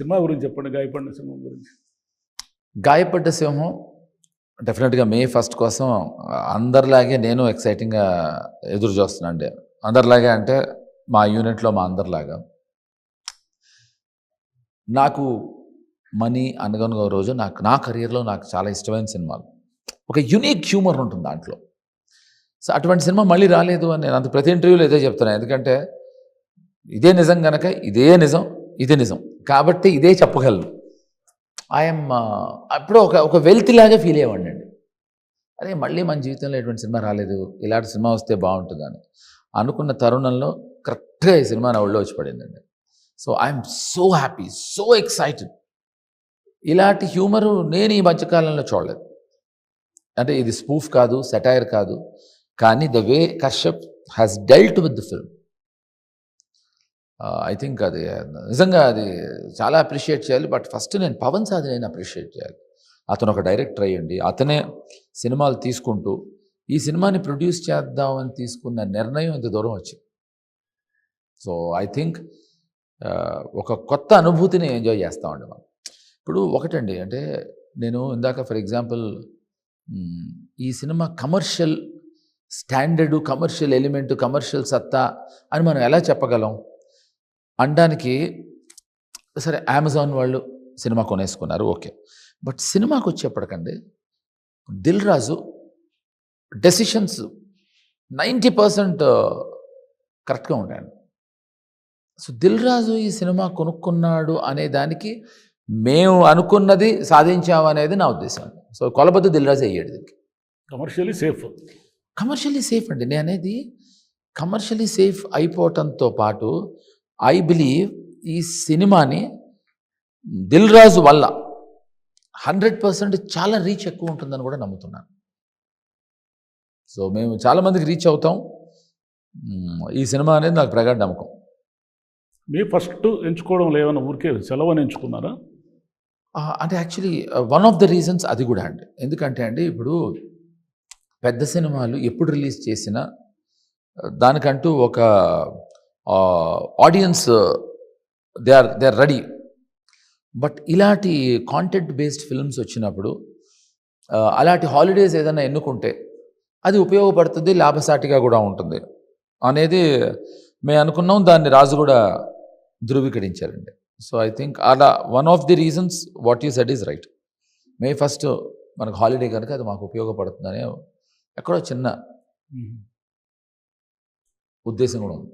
Cinema గురించి చెప్పండి, గాయపడిన సినిమా గురించి. గాయపడ్డ సింహం డెఫినెట్గా మే 1 కోసం అందరిలాగే నేను ఎక్సైటింగ్గా ఎదురు చూస్తున్నాను అండి. అందరిలాగే అంటే మా యూనిట్లో మా అందరిలాగా. నాకు మనీ అనగనగా రోజు నా కెరియర్లో నాకు చాలా ఇష్టమైన సినిమాలు. ఒక యునిక్ హ్యూమర్ ఉంటుంది దాంట్లో. సో అటువంటి సినిమా మళ్ళీ రాలేదు అని నేను అంత ప్రతి ఇంటర్వ్యూలో ఇదే చెప్తున్నాను. ఎందుకంటే ఇదే నిజం కనుక ఇదే నిజం, ఇది నిజం కాబట్టి ఇదే చెప్పగలను. ఐఎమ్ అప్పుడు ఒక వెల్త్ లాగా ఫీల్ అయ్యేవాడిని అండి. అదే మళ్ళీ మన జీవితంలో ఎటువంటి సినిమా రాలేదు, ఇలాంటి సినిమా వస్తే బాగుంటుందని అనుకున్న తరుణంలో కరెక్ట్గా ఈ సినిమా నా ఒళ్ళో వచ్చి పడిందండి. So I'm so happy, so excited. ఇలాంటి హ్యూమరు నేను ఈ మధ్యకాలంలో చూడలేదు. అంటే ఇది స్పూఫ్ కాదు, సెటైర్ కాదు, కానీ the way Kashyap has dealt with the film, I think అది నిజంగా అది చాలా అప్రిషియేట్ చేయాలి. బట్ ఫస్ట్ నేను పవన్ సాధినేని అప్రిషియేట్ చేయాలి. అతను ఒక డైరెక్టర్ అయ్యండి, అతనే సినిమాలు తీసుకుంటూ ఈ సినిమాని ప్రొడ్యూస్ చేద్దామని తీసుకున్న నిర్ణయం ఇంత దూరం వచ్చింది. సో ఐ థింక్ ఒక కొత్త అనుభూతిని ఎంజాయ్ చేస్తామండి మనం. ఇప్పుడు ఒకటండి, అంటే నేను ఇందాక ఫర్ ఎగ్జాంపుల్ ఈ cinema commercial standard, commercial element, commercial సత్తా అని మనం ఎలా చెప్పగలం అనడానికి, సరే అమెజాన్ వాళ్ళు సినిమా కొనేసుకున్నారు, ఓకే. బట్ సినిమాకి వచ్చేప్పటికండి దిల్ రాజు డెసిషన్స్ 90% కరెక్ట్గా ఉంటాయండి. సో దిల్ రాజు ఈ సినిమా కొనుక్కున్నాడు అనే దానికి మేము అనుకున్నది సాధించామనేది నా ఉద్దేశం. సో కొలబద్దు దిల్ రాజు అయ్యాడు దీనికి. కమర్షియల్లీ సేఫ్, కమర్షియల్లీ సేఫ్ అండి. నేను అనేది కమర్షియల్లీ సేఫ్ అయిపోవటంతో పాటు ఐ బిలీవ్ ఈ సినిమాని దిల్ రాజు వల్ల 100% చాలా రీచ్ ఎక్కువ ఉంటుందని కూడా నమ్ముతున్నాను. సో మేము చాలామందికి రీచ్ అవుతాం. ఈ సినిమా అనేది నాకు ప్రగాఢ నమ్మకం. మీ ఫస్ట్ ఎంచుకోవడం లేవన్నా ఊరికే సెలవుని ఎంచుకున్నారా? అంటే actually one of the reasons అది కూడా అండి. ఎందుకంటే అండి ఇప్పుడు పెద్ద సినిమాలు ఎప్పుడు రిలీజ్ చేసినా దానికంటూ ఒక audience they are ready. But ఇలాంటి కాంటెంట్ బేస్డ్ ఫిల్మ్స్ వచ్చినప్పుడు అలాంటి హాలిడేస్ ఏదైనా ఎన్నుకుంటే అది ఉపయోగపడుతుంది, లాభసాటిగా కూడా ఉంటుంది అనేది మేము అనుకున్నాం. దాన్ని రాజు కూడా ధృవీకరించారండి. సో ఐ థింక్ అలా one of the reasons what you said is right. May 1 మనకు హాలిడే కనుక అది మాకు ఉపయోగపడుతుందనే ఎక్కడో చిన్న ఉద్దేశం కూడా ఉంది.